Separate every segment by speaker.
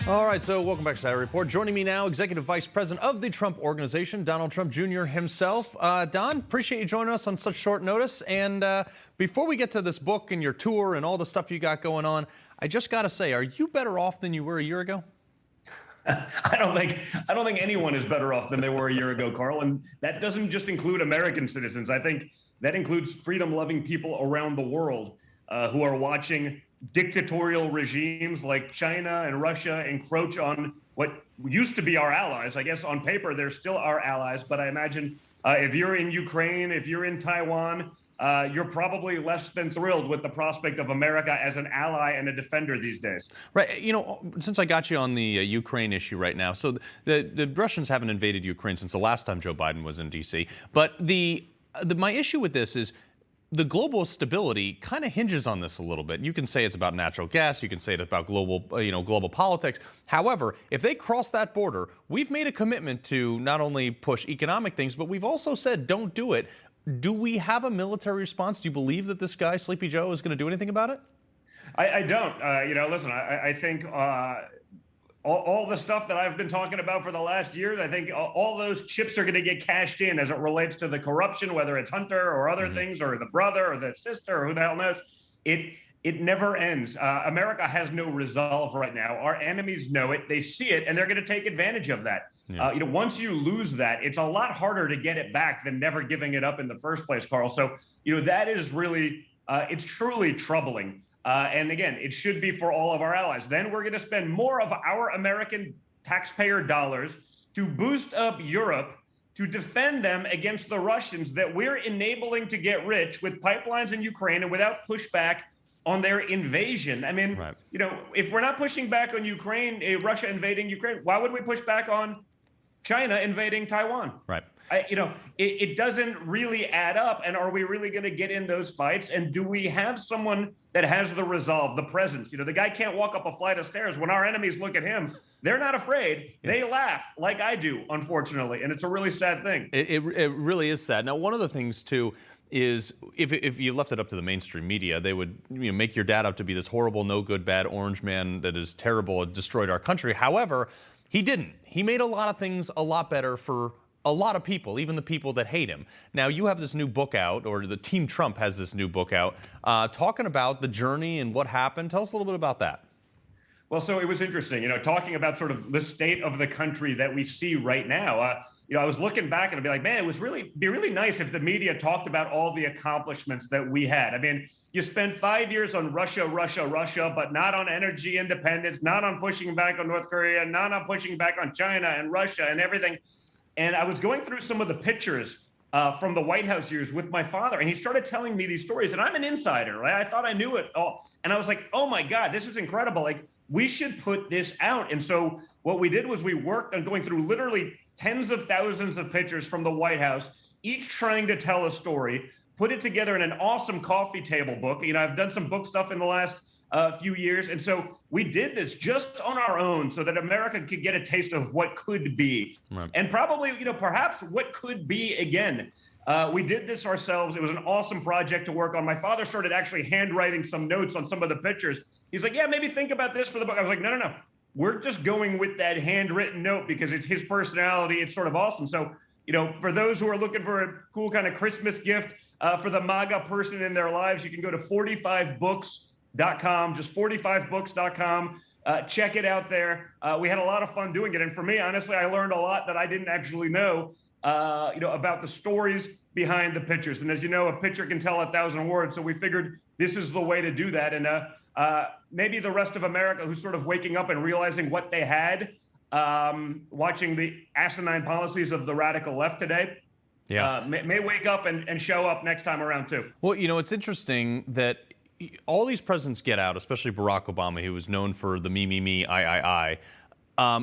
Speaker 1: All right, so welcome back to Saturday Report. Joining me now, Executive Vice President of the Trump Organization, Donald Trump Jr. himself. Don, appreciate you joining us on such short notice. And before we get to this book and your tour and all the stuff you got going on, I just got to say, are you better off than you were a year ago?
Speaker 2: I don't think anyone is better off than they were a year ago, Carl. And that doesn't just include American citizens. I think that includes freedom-loving people around the world who are watching dictatorial regimes like China and Russia encroach on what used to be our allies. I guess on paper, they're still our allies. But I imagine if you're in Ukraine, if you're in Taiwan, you're probably less than thrilled with the prospect of America as an ally and a defender these days.
Speaker 1: Right. You know, since I got you on the Ukraine issue right now, so the Russians haven't invaded Ukraine since the last time Joe Biden was in D.C. But my issue with this is the global stability kind of hinges on this a little bit. You can say it's about natural gas. You can say it's about global politics. However, if they cross that border, we've made a commitment to not only push economic things, but we've also said don't do it. Do we have a military response? Do you believe that this guy, Sleepy Joe, is going to do anything about it?
Speaker 2: I don't. Listen, I think all the stuff that I've been talking about for the last year, I think all those chips are going to get cashed in as it relates to the corruption, whether it's Hunter or other things, or the brother or the sister, or who the hell knows. It never ends. America has no resolve right now. Our enemies know it. They see it, and they're going to take advantage of that. Yeah. Once you lose that, it's a lot harder to get it back than never giving it up in the first place, Carl. So, that is really, it's truly troubling. And again, it should be for all of our allies. Then we're going to spend more of our American taxpayer dollars to boost up Europe, to defend them against the Russians that we're enabling to get rich with pipelines in Ukraine and without pushback on their invasion. I mean, right. If we're not pushing back on Ukraine, Russia invading Ukraine, why would we push back on China invading Taiwan?
Speaker 1: Right.
Speaker 2: It doesn't really add up. And are we really going to get in those fights? And do we have someone that has the resolve, the presence? The guy can't walk up a flight of stairs. When our enemies look at him, they're not afraid. Yeah. They laugh like I do, unfortunately. And it's a really sad thing.
Speaker 1: It really is sad. Now, one of the things, too, is if you left it up to the mainstream media, they would make your dad out to be this horrible, no good, bad orange man that is terrible and destroyed our country. However, he didn't. He made a lot of things a lot better for a lot of people, even the people that hate him. Now, you have this new book out, or the Team Trump has this new book out, talking about the journey and what happened. Tell us a little bit about that.
Speaker 2: Well, so it was interesting, talking about sort of the state of the country that we see right now. I was looking back and I'd be like, man, it was be really nice if the media talked about all the accomplishments that we had. I mean, you spent 5 years on Russia, but not on energy independence, not on pushing back on North Korea, not on pushing back on China and Russia and everything. And I was going through some of the pictures from the White House years with my father, and he started telling me these stories. And I'm an insider, right? I thought I knew it all. And I was like, oh my God, this is incredible. Like, we should put this out. And so what we did was we worked on going through literally tens of thousands of pictures from the White House, each trying to tell a story, put it together in an awesome coffee table book. I've done some book stuff in the last few years. And so we did this just on our own so that America could get a taste of what could be. Right. And probably, perhaps what could be again. We did this ourselves. It was an awesome project to work on. My father started actually handwriting some notes on some of the pictures. He's like, yeah, maybe think about this for the book. I was like, no. We're just going with that handwritten note because it's his personality. It's sort of awesome. So, for those who are looking for a cool kind of Christmas gift for the MAGA person in their lives, you can go to 45books.com, just 45books.com. Check it out there. We had a lot of fun doing it. And for me, honestly, I learned a lot that I didn't actually know, about the stories behind the pictures. And as you know, a picture can tell 1,000 words. So we figured this is the way to do that. And maybe the rest of America who's sort of waking up and realizing what they had, watching the asinine policies of the radical left today, may wake up and show up next time around too.
Speaker 1: Well, it's interesting that all these presidents get out, especially Barack Obama, who was known for the me, I.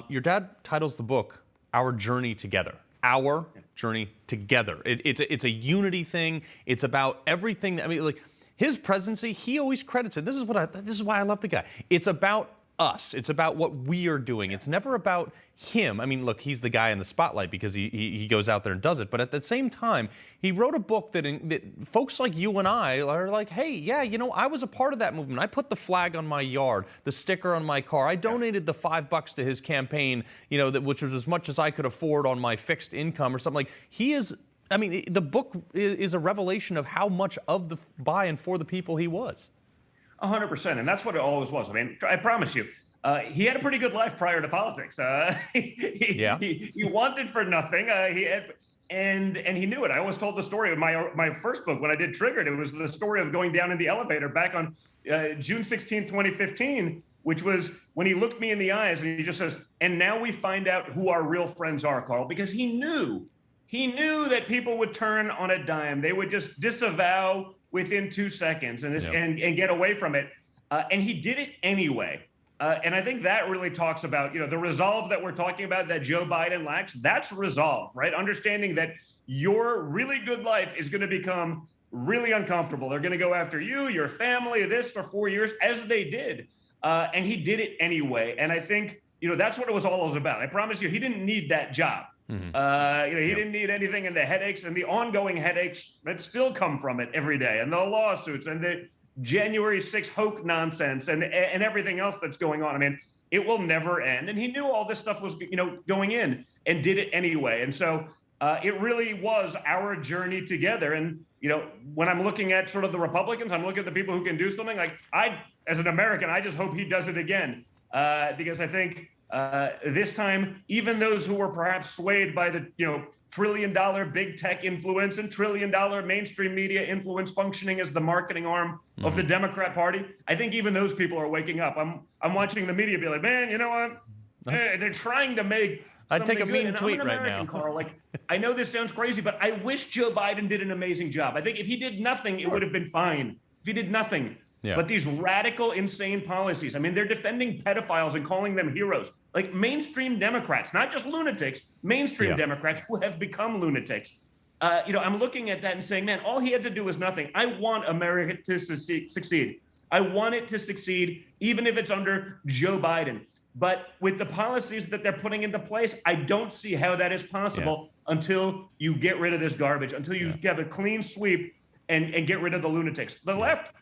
Speaker 1: Your dad titles the book, Our Journey Together. Our Journey Together. It's a unity thing. It's about everything. I mean, like, his presidency, he always credits it. This is why I love the guy. It's about us. It's about what we are doing. It's never about him. I mean, look, he's the guy in the spotlight because he goes out there and does it. But at the same time, he wrote a book that folks like you and I are like, hey, yeah, you know, I was a part of that movement. I put the flag on my yard, the sticker on my car. I donated the $5 to his campaign, you know, which was as much as I could afford on my fixed income or something. Like, he is, I mean, the book is a revelation of how much of the by and for the people he was.
Speaker 2: 100%, and that's what it always was. I mean, I promise you, he had a pretty good life prior to politics. He wanted for nothing. And he knew it. I always told the story of my first book when I did Triggered. It was the story of going down in the elevator back on June 16, 2015, which was when he looked me in the eyes and he just says, "And now we find out who our real friends are, Carl," because he knew that people would turn on a dime. They would just disavow within 2 seconds and get away from it. And he did it anyway. And I think that really talks about, you know, the resolve that we're talking about that Joe Biden lacks. That's resolve, right? Understanding that your really good life is going to become really uncomfortable. They're going to go after you, your family, this for 4 years, as they did. And he did it anyway. And I think, you know, that's what it was all about. I promise you, he didn't need that job. Mm-hmm. He didn't need anything, and the headaches and the ongoing headaches that still come from it every day, and the lawsuits and the January 6th hoax nonsense and everything else that's going on. I mean, it will never end. And he knew all this stuff was, you know, going in and did it anyway. And so it really was our journey together. And, you know, when I'm looking at sort of the Republicans, I'm looking at the people who can do something. Like, as an American, I just hope he does it again, because I think this time, even those who were perhaps swayed by the, you know, $1 trillion big tech influence and $1 trillion mainstream media influence functioning as the marketing arm of the Democrat Party, I think even those people are waking up. I'm watching the media be like, man, you know what? They're trying to make
Speaker 1: I'd take a
Speaker 2: good.
Speaker 1: mean tweet right now.
Speaker 2: Carl. Like, I know this sounds crazy, but I wish Joe Biden did an amazing job. I think if he did nothing, it would have been fine. If he did nothing. Yeah. But these radical, insane policies, I mean, they're defending pedophiles and calling them heroes. Like, mainstream Democrats, not just lunatics, mainstream Democrats who have become lunatics. You know, I'm looking at that and saying, man, all he had to do was nothing. I want America to succeed. I want it to succeed, even if it's under Joe Biden. But with the policies that they're putting into place, I don't see how that is possible until you get rid of this garbage, until you have a clean sweep and get rid of the lunatics. The left,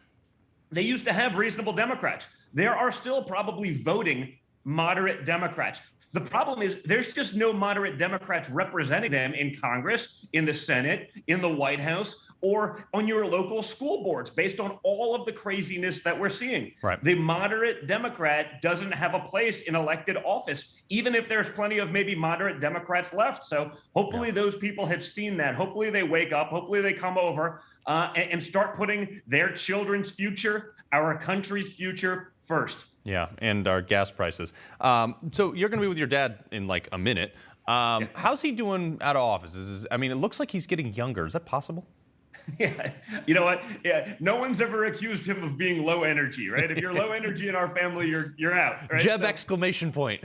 Speaker 2: they used to have reasonable Democrats. There are still probably voting moderate Democrats. The problem is there's just no moderate Democrats representing them in Congress, in the Senate, in the White House, or on your local school boards, based on all of the craziness that we're seeing. Right. The moderate Democrat doesn't have a place in elected office, even if there's plenty of maybe moderate Democrats left. So hopefully those people have seen that. Hopefully they wake up. Hopefully they come over and start putting their children's future, our country's future first.
Speaker 1: Yeah, and our gas prices. So you're going to be with your dad in like a minute. How's he doing out of office? I mean, it looks like he's getting younger. Is that possible?
Speaker 2: Yeah, you know what? Yeah, no one's ever accused him of being low energy, right? If you're low energy in our family, you're out. Right?
Speaker 1: Jeb exclamation point.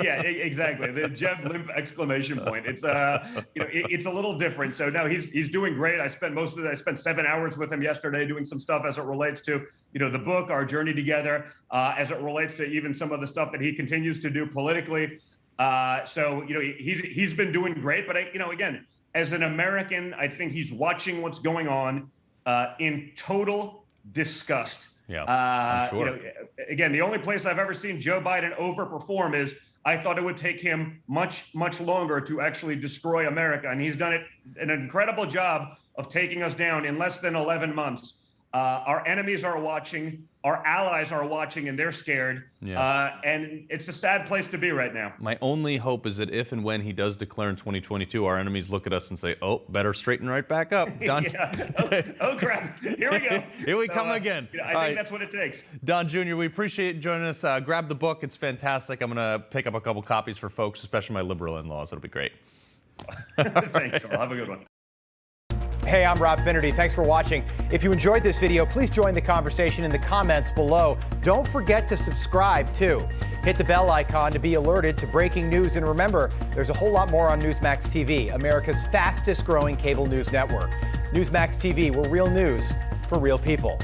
Speaker 2: Yeah, exactly. The Jeb Limp exclamation point. It's you know, it's a little different. So no, he's doing great. I spent 7 hours with him yesterday doing some stuff as it relates to, you know, the book, our journey together, as it relates to even some of the stuff that he continues to do politically. So, you know, he's been doing great. But you know, again, as an American, I think he's watching what's going on in total disgust.
Speaker 1: Yeah, I'm sure.
Speaker 2: You know, again, the only place I've ever seen Joe Biden overperform is I thought it would take him much, much longer to actually destroy America. And he's done an incredible job of taking us down in less than 11 months. Our enemies are watching, our allies are watching, and they're scared. Yeah. And it's a sad place to be right now.
Speaker 1: My only hope is that if and when he does declare in 2022, our enemies look at us and say, oh, better straighten right back up. Don.
Speaker 2: Oh, crap. Here we go.
Speaker 1: Here we come again.
Speaker 2: You know, I think that's what it takes.
Speaker 1: Don Jr., we appreciate you joining us. Grab the book. It's fantastic. I'm going to pick up a couple copies for folks, especially my liberal in-laws. It'll be great.
Speaker 2: Thanks, Carl. Have a good one.
Speaker 3: Hey, I'm Rob Finnerty. Thanks for watching. If you enjoyed this video, please join the conversation in the comments below. Don't forget to subscribe, too. Hit the bell icon to be alerted to breaking news. And remember, there's a whole lot more on Newsmax TV, America's fastest growing cable news network. Newsmax TV, where real news for real people.